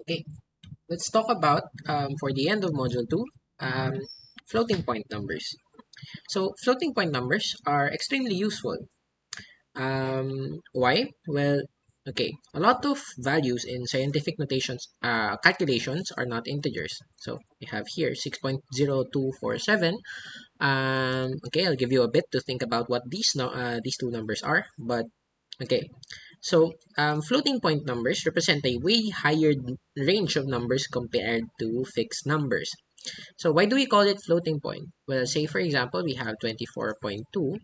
Okay, let's talk about for the end of module 2, um, floating point numbers. So floating point numbers are extremely useful. Why? Well, okay, a lot of values in scientific notations, calculations are not integers. So we have here 6.0247. Okay, I'll give you a bit to think about what these two numbers are. But okay, so floating point numbers represent a way higher range of numbers compared to fixed numbers. So why do we call it floating point? Well, say for example, we have 24.2.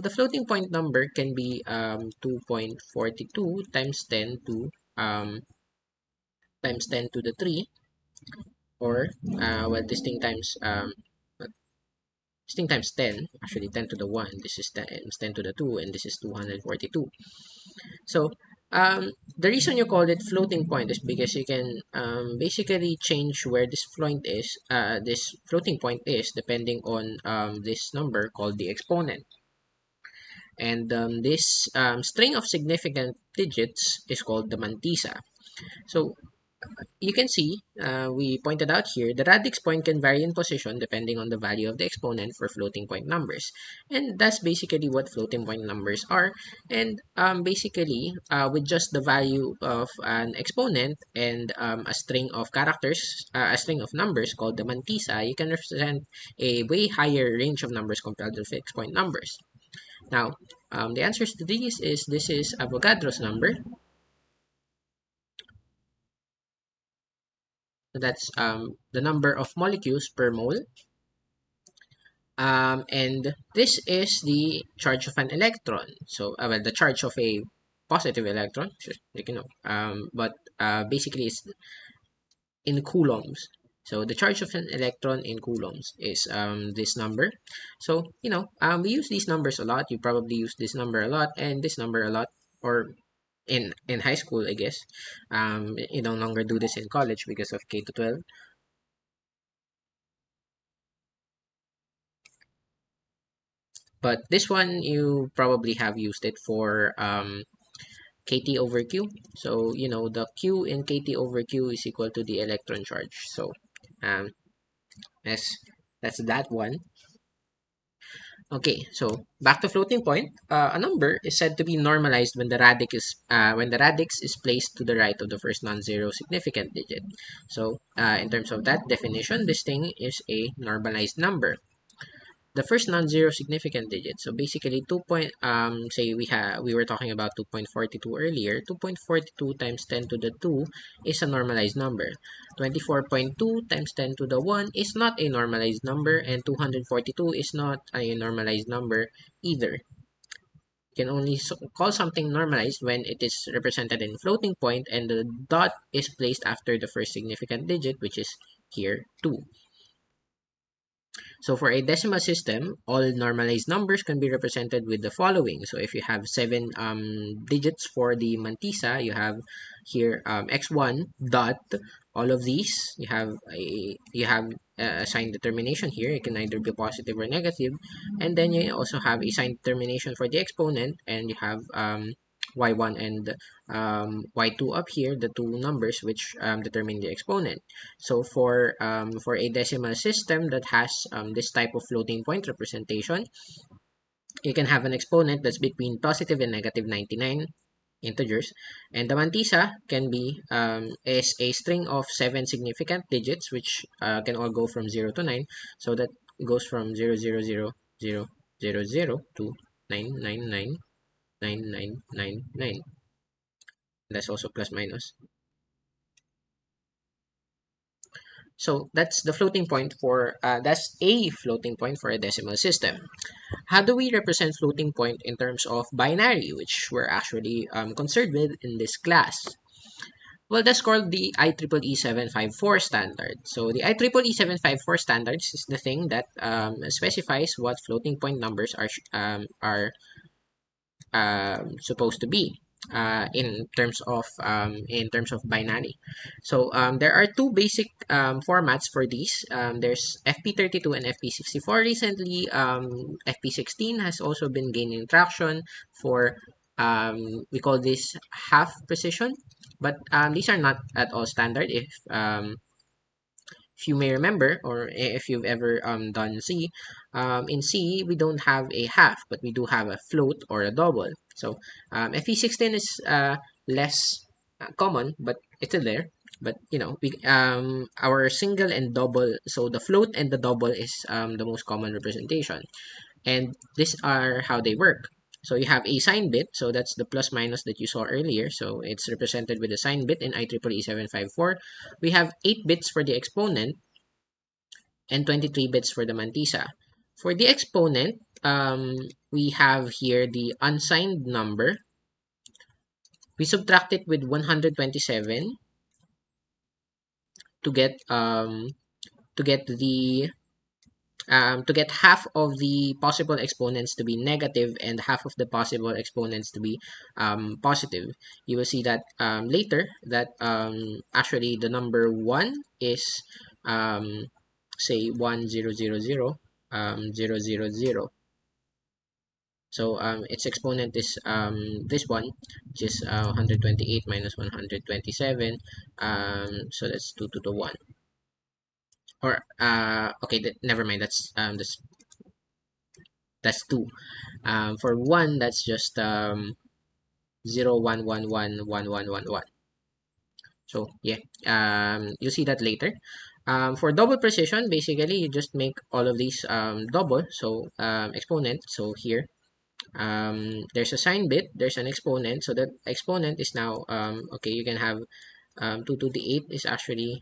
The floating point number can be 2.42 times 10 to um, times 10 to the 3, or well, this thing times 10, actually 10 to the 1, this is times 10 to the 2, and this is 242. So the reason you call it floating point is because you can basically change where this floating point is, depending on this number called the exponent. And this string of significant digits is called the mantissa. So you can see, we pointed out here, the radix point can vary in position depending on the value of the exponent for floating point numbers. And that's basically what floating point numbers are. And basically, with just the value of an exponent and a string of characters, a string of numbers called the mantissa, you can represent a way higher range of numbers compared to fixed point numbers. Now, the answers to these is this is Avogadro's number. That's the number of molecules per mole. And this is the charge of an electron. So, well, the charge of a positive electron, like, but basically it's in coulombs. So the charge of an electron in coulombs is this number. So, we use these numbers a lot. You probably use this number a lot and this number a lot, or in high school, I guess. You no longer do this in college because of K to 12. But this one, you probably have used it for KT over Q. So, the Q in KT over Q is equal to the electron charge. So, um, that's, that's that one. Okay, so back to floating point. A number is said to be normalized when the radix is placed to the right of the first non-zero significant digit. So, in terms of that definition, this thing is a normalized number. The first non-zero significant digit. So basically, say we were talking about 2.42 earlier. 2.42 times 10 to the 2 is a normalized number. 24.2 times 10 to the 1 is not a normalized number, and 242 is not a normalized number either. You can only call something normalized when it is represented in floating point and the dot is placed after the first significant digit, which is here 2. So for a decimal system, all normalized numbers can be represented with the following. So if you have 7 digits for the mantissa, you have here x1 dot. All of these, you have a sign determination here. It can either be positive or negative, and then you also have a sign determination for the exponent, and you have y1 and y2 up here, the two numbers which determine the exponent. So for a decimal system that has this type of floating point representation, you can have an exponent that's between positive and negative 99 integers, and the mantissa can be is a string of 7 significant digits which can all go from 0 to 9. So that goes from 0000000 to 9999999. That's also plus minus. So that's the floating point for that's a floating point for a decimal system. How do we represent floating point in terms of binary, which we're actually concerned with in this class? Well, that's called the IEEE 754 standard. So the IEEE 754 standards is the thing that specifies what floating point numbers are supposed to be in terms of binary. So there are two basic formats for these. There's FP32 and FP64. Recently, FP16 has also been gaining traction for We call this half precision, but these are not at all standard. If you may remember, or if you've ever done C, in C we don't have a half, but we do have a float or a double. So FE16 is less common, but it's still there. But you know, we our single and double, so the float and the double is the most common representation, and these are how they work. So you have a sign bit, so that's the plus minus that you saw earlier. So it's represented with a sign bit in IEEE 754. We have 8 bits for the exponent and 23 bits for the mantissa. For the exponent, we have here the unsigned number. We subtract it with 127 to get the to get half of the possible exponents to be negative and half of the possible exponents to be positive. You will see that later that actually the number 1 is say 1000 000. So its exponent is this one, which is 128 minus 127. So that's 2 to the 1. Or okay, never mind. That's 2. For 1, that's just 0 1 1 1 1 1 1 1. So yeah, you'll see that later. For double precision, basically you just make all of these double. So exponent. So here there's a sign bit, there's an exponent, so that exponent is now okay, you can have 2 to the 8 is actually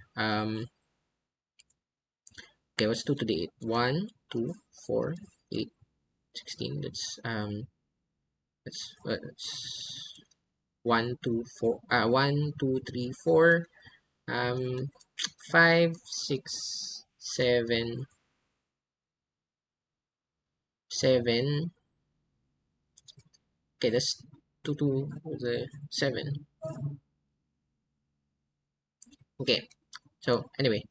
okay, what's 2 to the 8? 1 2 4 8 16. That's 1 2 4 1 2 3 4 um 5 6 7 7. Okay, that's 2 to the 7. Okay. So anyway,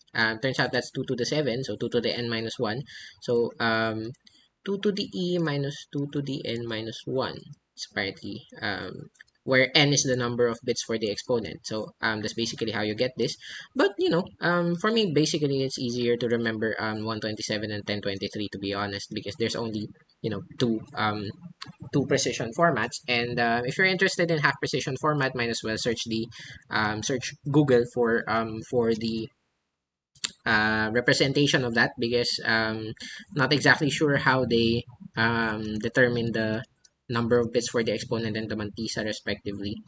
turns out that's 2 to the 7, so 2 to the n minus 1. So 2 to the e minus 2 to the n minus 1 is apparently where n is the number of bits for the exponent. So that's basically how you get this. But you know, for me, basically it's easier to remember 127 and 1023, to be honest, because there's only, you know, two precision formats. And if you're interested in half precision format, might as well search the search Google for the representation of that, because not exactly sure how they determine the number of bits for the exponent and the mantissa respectively.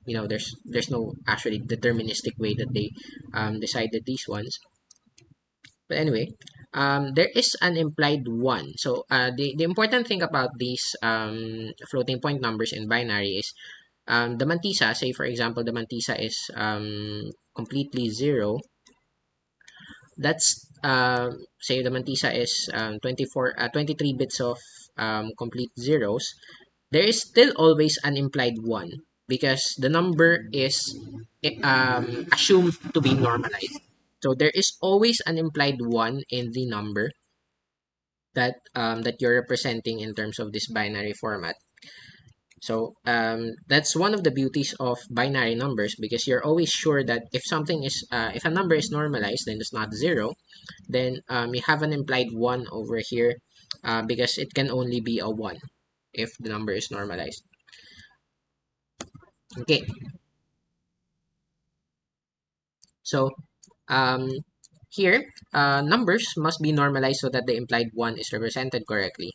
You know, there's no actually deterministic way that they decided these ones. But anyway, there is an implied one. So the important thing about these floating point numbers in binary is the mantissa, say for example, the mantissa is completely 0. That's say the mantissa is 23 bits of complete zeros. There is still always an implied 1 because the number is assumed to be normalized. So there is always an implied 1 in the number that you're representing in terms of this binary format. So that's one of the beauties of binary numbers, because you're always sure that if something is if a number is normalized, then it's not 0, then you have an implied 1 over here, because it can only be a 1 if the number is normalized. Okay, so um, here numbers must be normalized so that the implied 1 is represented correctly.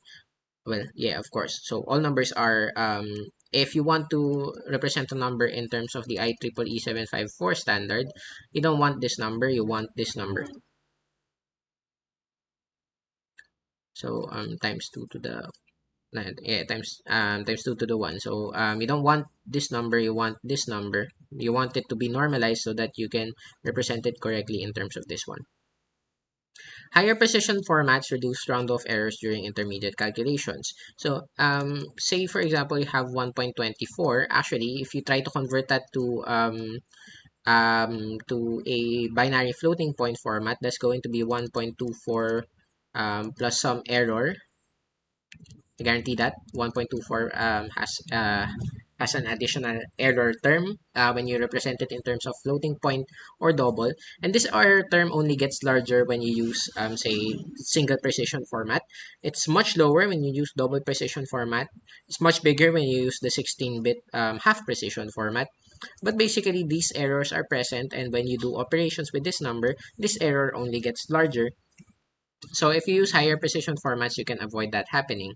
Well, yeah, of course. So all numbers are if you want to represent a number in terms of the IEEE 754 standard, you don't want this number, you want this number. So times 2 to the yeah, times 2 to the 1. So you don't want this number, you want this number. You want it to be normalized so that you can represent it correctly in terms of this one. Higher precision formats reduce round-off errors during intermediate calculations. So, say for example, you have 1.24. Actually, if you try to convert that to a binary floating point format, that's going to be 1.24 plus some error. guarantee that 1.24 has an additional error term when you represent it in terms of floating point or double, and this error term only gets larger when you use say single precision format. It's much lower when you use double precision format. It's much bigger when you use the 16-bit half precision format. But basically these errors are present, and when you do operations with this number, this error only gets larger. So if you use higher precision formats, you can avoid that happening.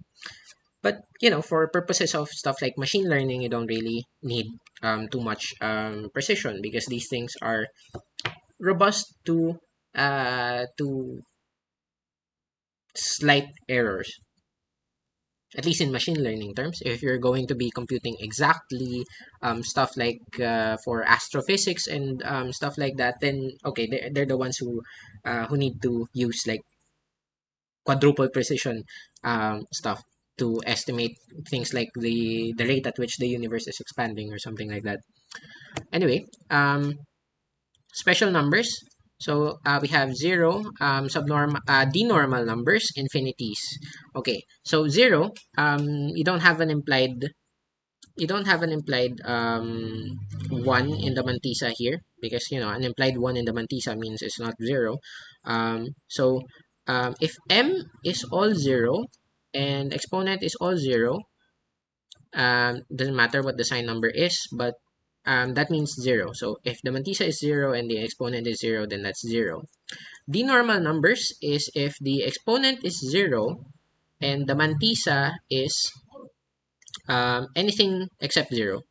But for purposes of stuff like machine learning, you don't really need too much precision, because these things are robust to slight errors, at least in machine learning terms. If you're going to be computing exactly stuff like for astrophysics and stuff like that, then okay, they're the ones who need to use like quadruple precision stuff to estimate things like the rate at which the universe is expanding or something like that. Anyway, special numbers. So we have zero, subnormal, denormal numbers, infinities. Okay, so zero, you don't have an implied one in the mantissa here, because an implied one in the mantissa means it's not zero. So if m is all zero and exponent is all zero, doesn't matter what the sign number is, but that means zero. So if the mantissa is zero and the exponent is zero, then that's zero. The normal numbers is if the exponent is zero and the mantissa is anything except zero.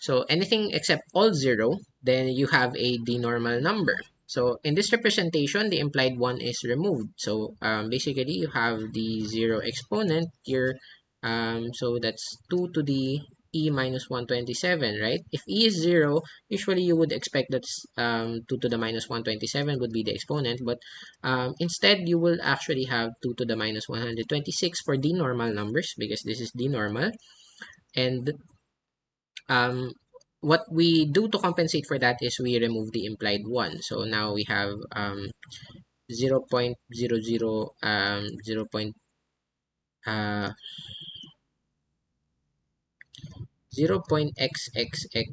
So anything except all zero, then you have a denormal number. So in this representation, the implied one is removed. So basically, you have the zero exponent here. So that's 2 to the e minus 127, right? If e is zero, usually you would expect that 2 to the minus 127 would be the exponent, but instead you will actually have 2 to the minus 126 for denormal numbers, because this is denormal. And um, what we do to compensate for that is we remove the implied one. So now we have 0.00 0. Uh, 0.xxxx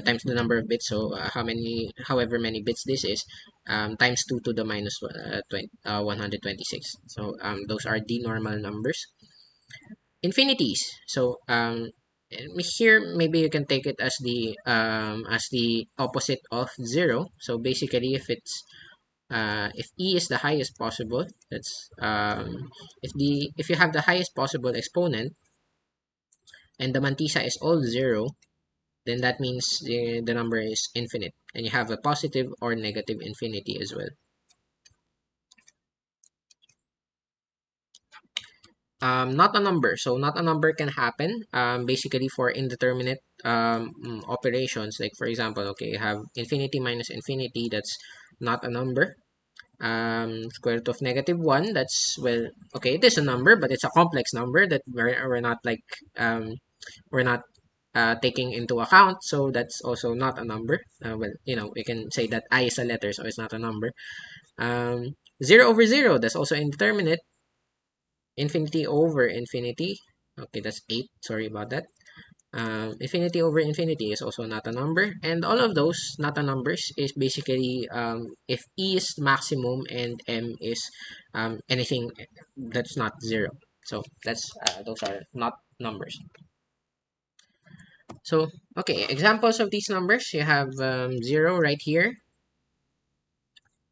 times the number of bits. So however many bits this is, times 2 to the minus 126. So those are the normal numbers. Infinities. So here maybe you can take it as the opposite of zero. So basically, if e is the highest possible, that's if you have the highest possible exponent and the mantissa is all zero, then that means the number is infinite, and you have a positive or negative infinity as well. Not a number. So not a number can happen basically for indeterminate operations. Like for example, okay, you have infinity minus infinity, that's not a number. Square root of negative 1, that's, well, okay, it is a number, but it's a complex number that we're not like we're not taking into account, so that's also not a number. Well, we can say that I is a letter, so it's not a number. 0 over 0, that's also indeterminate. Infinity over infinity, okay, that's 8, sorry about that. Infinity over infinity is also not a number, and all of those not a numbers is basically if e is maximum and m is anything that's not 0. So that's those are not numbers. So okay, examples of these numbers, you have 0 right here.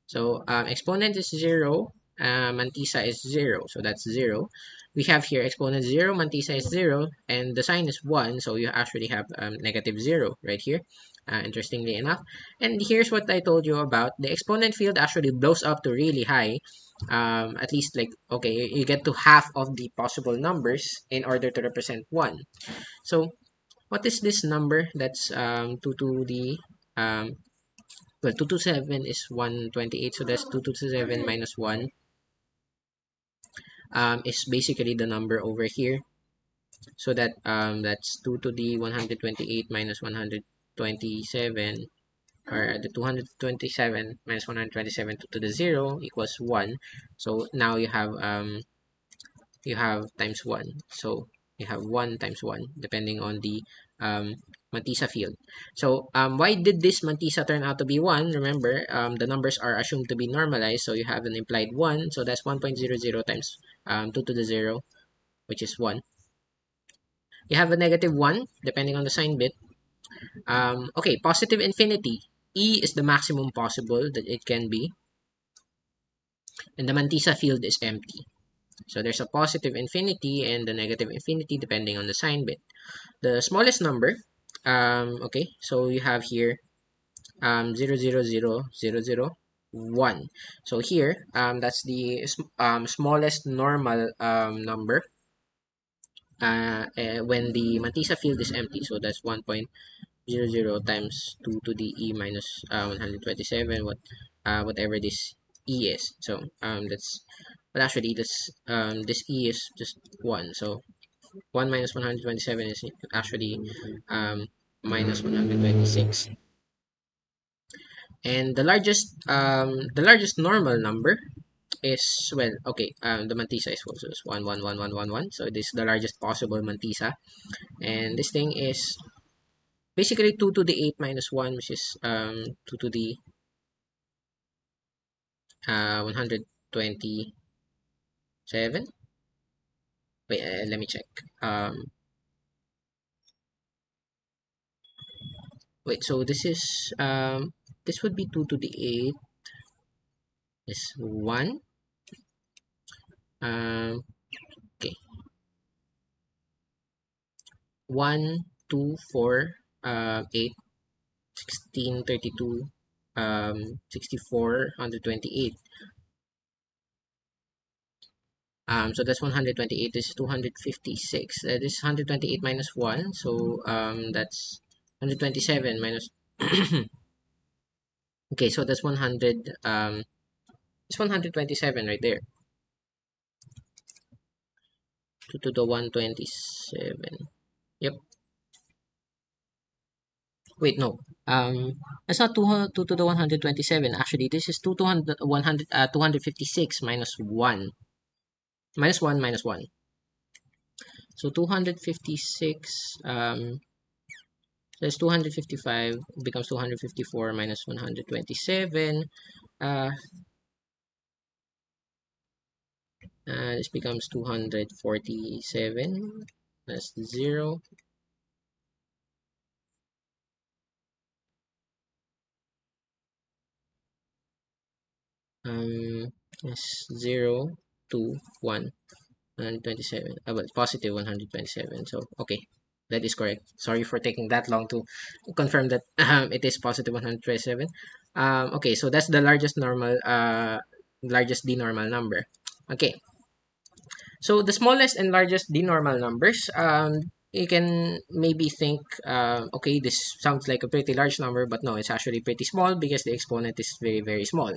So exponent is 0, mantissa is 0, so that's 0. We have here exponent 0, mantissa is 0, and the sign is 1, so you actually have negative 0 right here, interestingly enough. And here's what I told you about. The exponent field actually blows up to really high, at least like, okay, you get to half of the possible numbers in order to represent 1. So what is this number? That's 2 to the um, well, 227 is 128, so that's 227 minus 1 is basically the number over here. So that's 2 to the 128 minus 127. or the 227 minus 127 to the 0 equals 1. So now you have times 1. So you have 1 times 1 depending on the mantissa field. So why did this mantissa turn out to be 1? Remember, the numbers are assumed to be normalized, so you have an implied 1. So that's 1.00 times 2 to the 0, which is 1. You have a negative 1 depending on the sign bit. Okay, positive infinity. E is the maximum possible that it can be, and the mantissa field is empty. So there's a positive infinity and the negative infinity depending on the sign bit. The smallest number, okay, so you have here 0, 0, 0, 0, 0, 1. So here, that's the smallest normal number when the mantissa field is empty. So that's 1.00 times 2 to the e minus 127, whatever this e is. So that's, but actually this e is just 1. So 1 minus 127 is actually minus 126. And the largest normal number is, well, okay, the mantissa is also 1 1 1 1 1 1. So this is the largest possible mantissa, and this thing is basically 2 to the 8 minus 1, which is 2 to the 127. Wait, let me check. Wait, so this is this would be 2 to the 8 is 1. Okay, 1 2 4 8 16 32 64 128. So that's 128. This is 256. This is 128 minus 1, so that's 127 minus okay, so that's 100, it's 127 right there. 2 to the 127. Yep. Wait, no. That's not 2 to the 127. Actually, this is 2 to 100, 256 minus 1. Minus 1 minus 1. So 256, that's 255, becomes 254 minus 127. Uh, this becomes 247. That's 0. That's 0, 2, 1. 127. Well, positive 127. So, okay. That is correct. Sorry for taking that long to confirm that it is positive 127. Okay, so that's the largest largest d-normal number. Okay, so the smallest and largest d-normal numbers, you can maybe think, okay, this sounds like a pretty large number, but no, it's actually pretty small because the exponent is very, very small.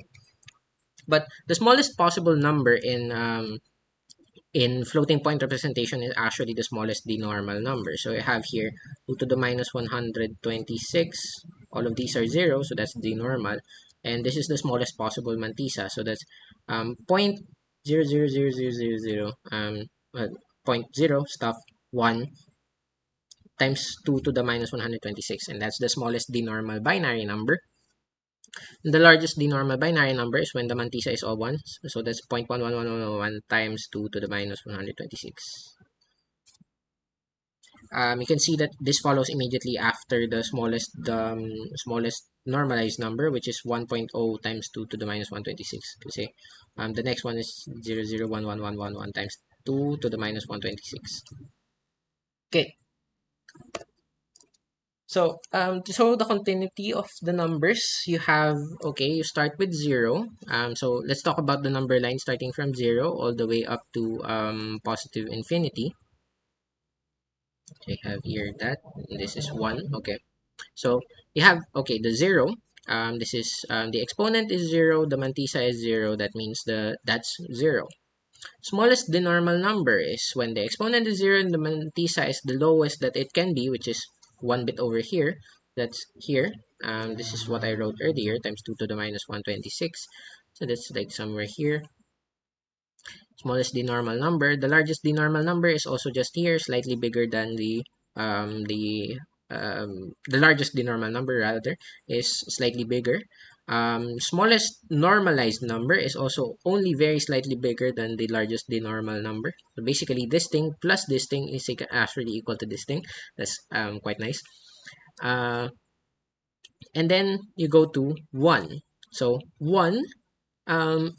But the smallest possible number in floating point representation is actually the smallest d-normal number. So I have here 2 to the minus 126. All of these are 0, so that's d-normal. And this is the smallest possible mantissa. So that's point 0, 0, 0, 0, 0, 0, point 0 stuff 1 times 2 to the minus 126. And that's the smallest d-normal binary number. The largest d-normal binary number is when the mantissa is all 1. So that's 0.11111 times 2 to the minus 126. You can see that this follows immediately after the smallest normalized number, which is 1.0 times 2 to the minus 126. Kasi the next one is 0.01111 times 2 to the minus 126. Okay. So the continuity of the numbers, you have, okay, you start with 0. So let's talk about the number line starting from 0 all the way up to positive infinity. I have here that this is 1. Okay, so you have, okay, the 0. This is the exponent is 0, the mantissa is 0. That means that's 0. Smallest the normal number is when the exponent is 0 and the mantissa is the lowest that it can be, which is 1 bit over here. that's here. This is what I wrote earlier, times 2 to the minus 126. So that's like somewhere here. Smallest d normal number. The largest d normal number is also just here, slightly bigger than um, the the largest d normal number rather is slightly bigger. Smallest normalized number is also only very slightly bigger than the largest d normal number. So basically, this thing plus this thing is actually equal to this thing. That's quite nice. And then you go to 1. So 1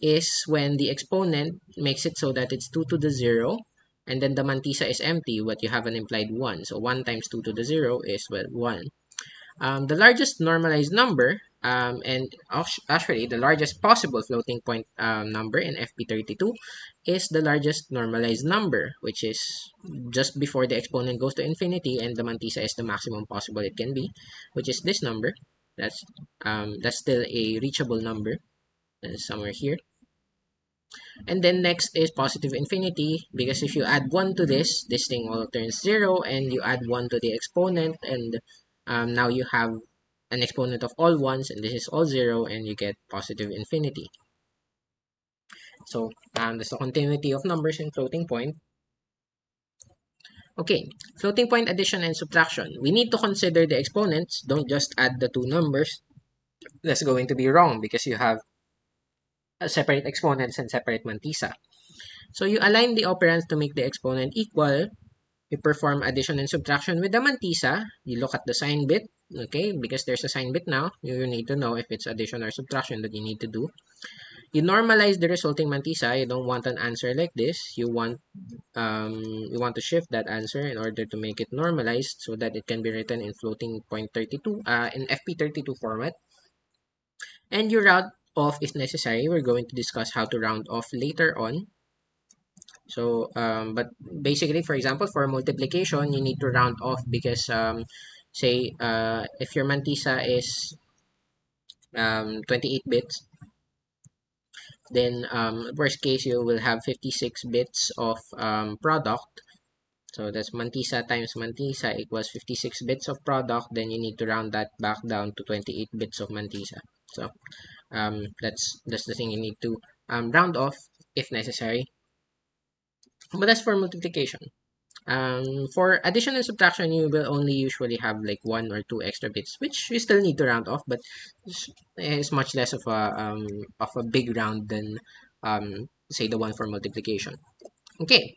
is when the exponent makes it so that it's 2 to the 0, and then the mantissa is empty, but you have an implied 1. So 1 times 2 to the 0 is, well, 1. The largest normalized number, and actually the largest possible floating point number in FP32 is the largest normalized number, which is just before the exponent goes to infinity, and the mantissa is the maximum possible it can be, which is this number. That's still a reachable number, somewhere here. And then next is positive infinity, because if you add 1 to this thing will turn 0, and you add 1 to the exponent, and now you have an exponent of all ones, and this is all 0, and you get positive infinity. So that's the continuity of numbers in floating point. Okay, floating point addition and subtraction. We need to consider the exponents. Don't just add the two numbers. That's going to be wrong because you have separate exponents and separate mantissa. So you align the operands to make the exponent equal. You perform addition and subtraction with the mantissa. You look at the sign bit, okay, because there's a sign bit now. You need to know if it's addition or subtraction that you need to do. You normalize the resulting mantissa. You don't want an answer like this. You want to shift that answer in order to make it normalized so that it can be written in floating point 32, in FP32 format. And you round off if necessary. We're going to discuss how to round off later on. So, but basically, for example, for multiplication, you need to round off because, say, if your mantissa is 28 bits, then worst case, you will have 56 bits of product. So that's mantissa times mantissa equals 56 bits of product. Then you need to round that back down to 28 bits of mantissa. So that's the thing you need to round off if necessary. But that's for multiplication. For addition and subtraction, you will only usually have like 1 or 2 extra bits, which you still need to round off, but it's much less of a big round than say the one for multiplication. Okay,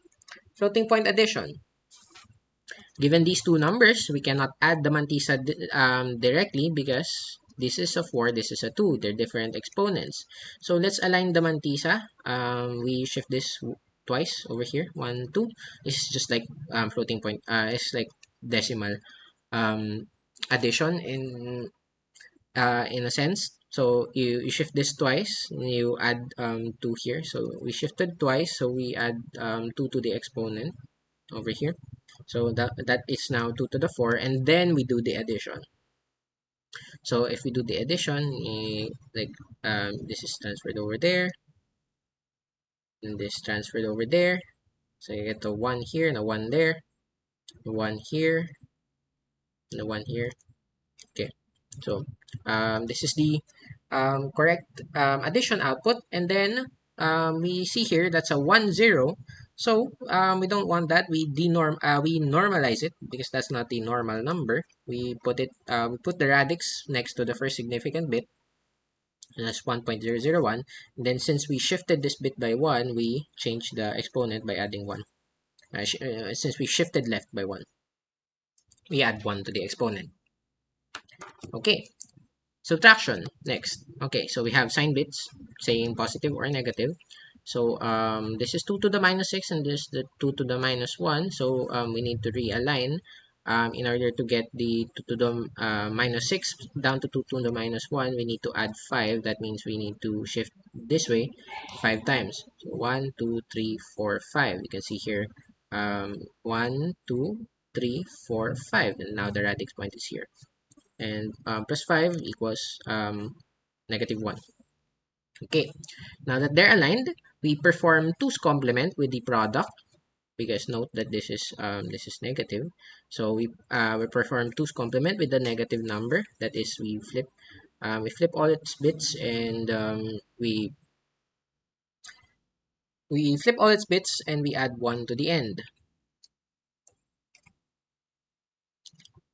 floating point addition. Given these two numbers, we cannot add the mantissa directly because this is a 4, this is a 2. They're different exponents. So let's align the mantissa. We shift this twice over here. 1, 2. This is just like floating point. It's like decimal addition in a sense. So you shift this twice. You add 2 here. So we shifted twice. So we add 2 to the exponent over here. So that is now 2 to the 4, and then we do the addition. So if we do the addition, this is transferred over there, and this transferred over there. So you get the 1 here and a 1 there, the 1 here, and the 1 here. Okay, so this is the correct addition output, and then we see here that's a 1 0. So we don't want that. We normalize it because that's not the normal number. We put the radix next to the first significant bit, and that's 1.001. And then since we shifted this bit by 1, we change the exponent by adding 1. Since we shifted left by 1, we add 1 to the exponent. Okay, subtraction next. Okay, so we have sign bits saying positive or negative. So this is 2 to the minus 6 and this is the 2 to the minus 1. So we need to realign in order to get the 2 to the minus 6 down to 2 to the minus 1. We need to add 5. That means we need to shift this way 5 times. So 1, 2, 3, 4, 5. You can see here 1, 2, 3, 4, 5. And now the radix point is here. And plus 5 equals negative 1. Okay, now that they're aligned, we perform 2's complement with the product. because note that this is negative. So we perform 2's complement with the negative number. That is, we flip all its bits, and we flip all its bits and we add 1 to the end.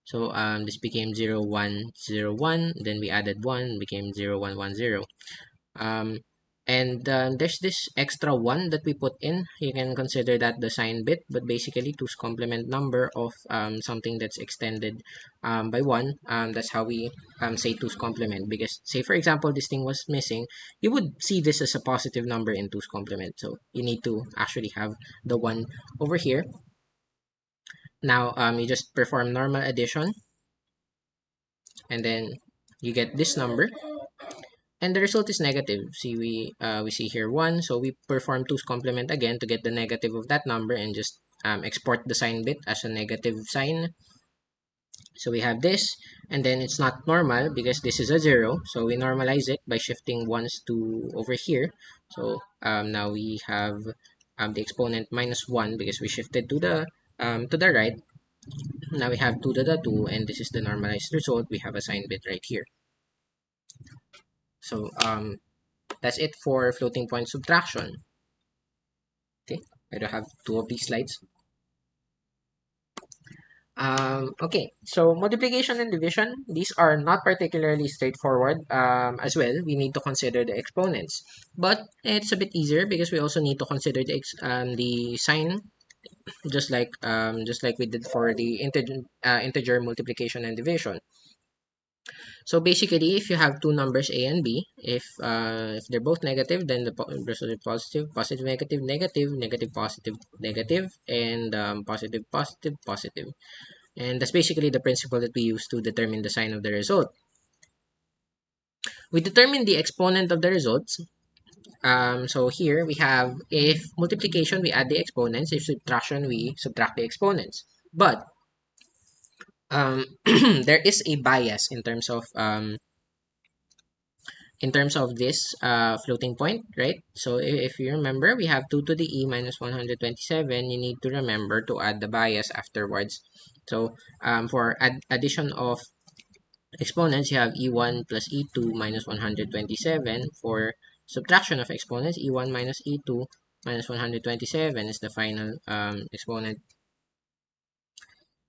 So this became 0 1 0 1. Then we added 1, became 0 1 1 0. Um, and there's this extra 1 that we put in. You can consider that the sign bit, but basically 2's complement number of something that's extended by 1. That's how we say 2's complement. Because, say for example, this thing was missing, you would see this as a positive number in 2's complement. So you need to actually have the 1 over here. Now you just perform normal addition, and then you get this number, and the result is negative. See, we see here 1, so we perform 2's complement again to get the negative of that number, and just export the sign bit as a negative sign. So we have this, and then it's not normal because this is a 0, so we normalize it by shifting 1's to over here. So now we have the exponent minus 1 because we shifted to the right. Now we have 2 to the 2, and this is the normalized result. We have a sign bit right here. So that's it for floating point subtraction. Okay, I do have 2 of these slides. Okay, so multiplication and division, these are not particularly straightforward as well. We need to consider the exponents, but it's a bit easier because we also need to consider the sign, just like we did for the integer multiplication and division. So basically, if you have two numbers a and b, if they're both negative, then the result is positive, positive, negative, negative, negative, positive, negative, and positive, positive, positive. And that's basically the principle that we use to determine the sign of the result. We determine the exponent of the results. So here we have, if multiplication, we add the exponents. If subtraction, we subtract the exponents. But there is a bias in terms of this floating point, right? So if you remember, we have 2 to the e minus 127. You need to remember to add the bias afterwards. So for addition of exponents, you have e1 plus e2 minus 127. For subtraction of exponents, e1 minus e2 minus 127 is the final exponent.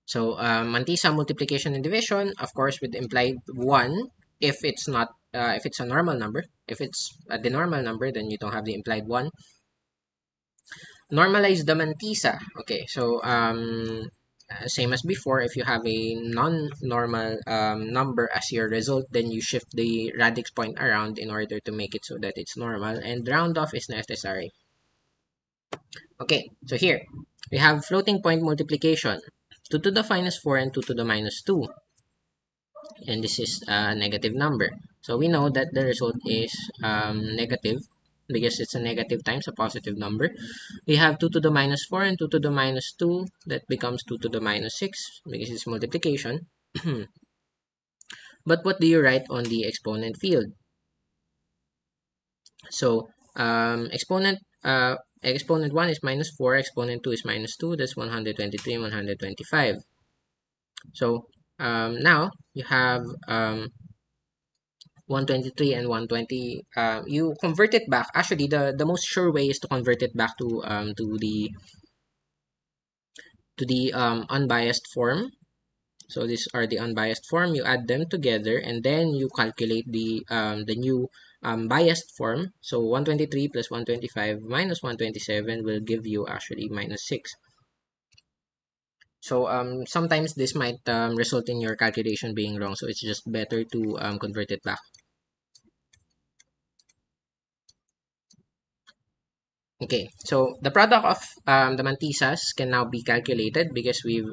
So mantisa multiplication and division, of course, with implied 1. If it's not, if it's a normal number, if it's the normal number, then you don't have the implied 1. Normalize the mantisa. Okay, so same as before, if you have a non-normal number as your result, then you shift the radix point around in order to make it so that it's normal, and round off is necessary. Okay, so here we have floating point multiplication, 2 to the minus 4 and 2 to the minus 2, and this is a negative number. So we know that the result is negative because it's a negative times a positive number. We have 2 to the minus 4 and 2 to the minus 2. That becomes 2 to the minus 6 because it's multiplication. But what do you write on the exponent field? So exponent 1 is minus 4, exponent 2 is minus 2. That's 123 and 125. So now you have 123 and 120. You convert it back. Actually, the most sure way is to convert it back to the unbiased form. So these are the unbiased form. You add them together, and then you calculate the new biased form. So 123 plus 125 minus 127 will give you actually minus 6. So sometimes this might result in your calculation being wrong. So it's just better to convert it back. Okay, so the product of the mantisas can now be calculated because we've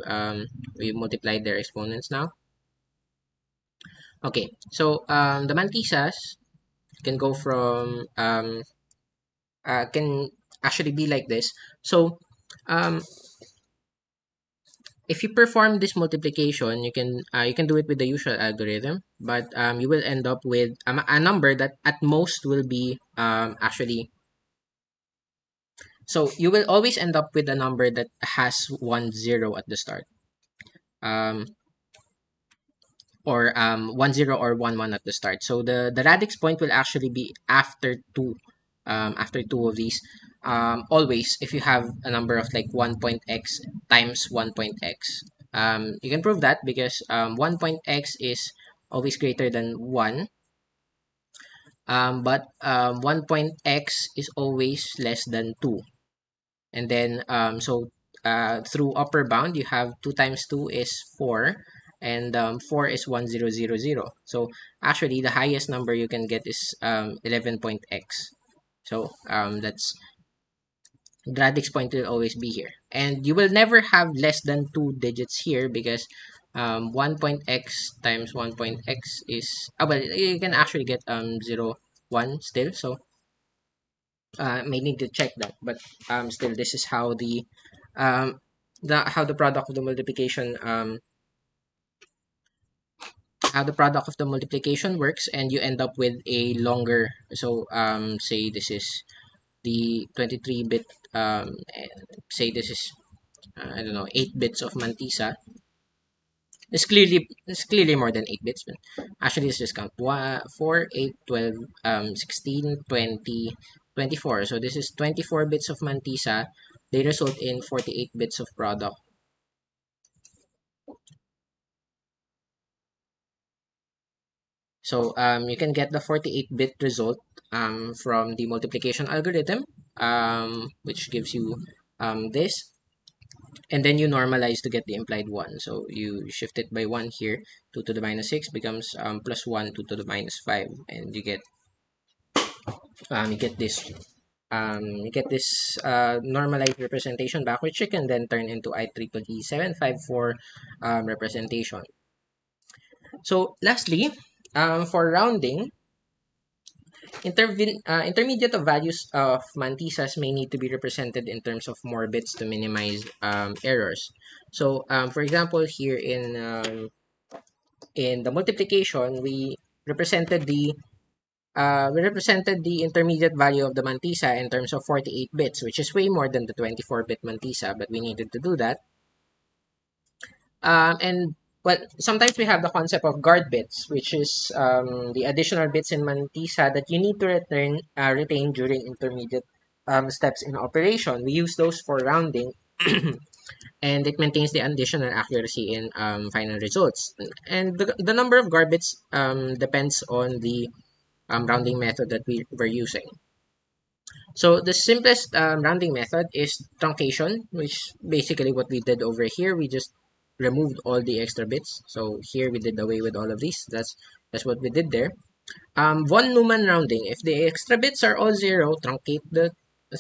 multiplied their exponents now. Okay, so the mantisas can go from can actually be like this. So um, if you perform this multiplication, you can do it with the usual algorithm, but you will end up with a number that at most will be actually So you will always end up with a number that has 1 0 at the start. Um, or 1 0 or 1 1 at the start. So the radix point will actually be after two of these. Always, if you have a number of like 1.x times 1.x, you can prove that because 1.x is always greater than 1, but 1.x is always less than 2. And then through upper bound you have 2 times 2 is 4, and 4 is 1000. So actually the highest number you can get is 11.x. So that's the radix point will always be here, and you will never have less than 2 digits here because 1.x times 1.x is well, you can actually get 0 1 still. So may need to check that, but still this is um how the product of the multiplication works, and you end up with a longer. So say this is the 23-bit, say this is I don't know, 8 bits of mantisa. It's clearly more than 8 bits, but actually let's just count 1, 4, 8, 12, 16, 20, 24. So this is 24 bits of mantisa. They result in 48 bits of product. So you can get the 48-bit result from the multiplication algorithm, which gives you this, and then you normalize to get the implied 1. So you shift it by 1 here. 2 to the minus 6 becomes plus 1, 2 to the minus 5, and you get this normalized representation back, which you can then turn into IEEE 754 representation. So lastly, for rounding, intermediate of values of mantisas may need to be represented in terms of more bits to minimize errors. So for example, here in the multiplication, we represented the intermediate value of the mantisa in terms of 48 bits, which is way more than the 24-bit mantisa, but we needed to do that. And well, sometimes we have the concept of guard bits, which is the additional bits in mantisa that you need to retain during intermediate steps in operation. We use those for rounding, and it maintains the additional accuracy in final results. And the number of guard bits depends on the rounding method that we were using. So the simplest rounding method is truncation, which basically what we did over here. We just removed all the extra bits. So here we did away with all of these. That's what we did there. Von Neumann rounding. If the extra bits are all 0, truncate the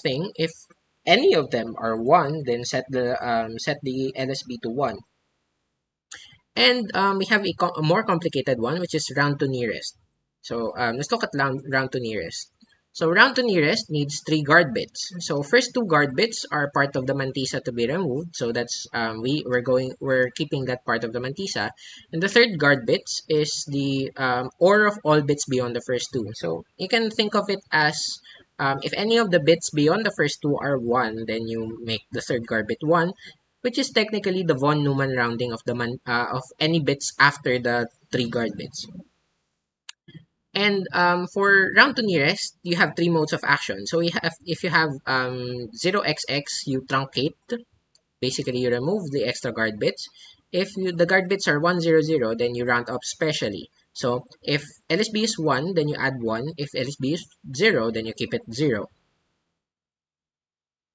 thing. If any of them are 1, then set the LSB to 1. And we have a more complicated one, which is round to nearest. So let's look at round to nearest. So round to nearest needs 3 guard bits. So first 2 guard bits are part of the mantisa to be removed. So that's we're keeping that part of the mantisa. And the third guard bits is the OR of all bits beyond the first 2. So you can think of it as if any of the bits beyond the first 2 are 1, then you make the third guard bit 1, which is technically the von Neumann rounding of of any bits after the 3 guard bits. And for round to nearest, you have 3 modes of action. So if you have 0xx, you truncate. Basically, you remove the extra guard bits. If the guard bits are 100, then you round up specially. So if LSB is 1, then you add 1. If LSB is 0, then you keep it 0.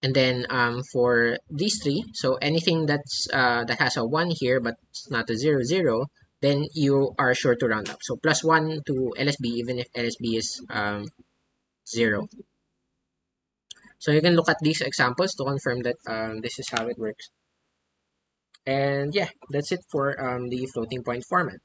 And then for these 3, so anything that has a 1 here but it's not a 00, then you are sure to round up. So plus 1 to LSB even if LSB is 0. So you can look at these examples to confirm that this is how it works. And yeah, that's it for the floating point format.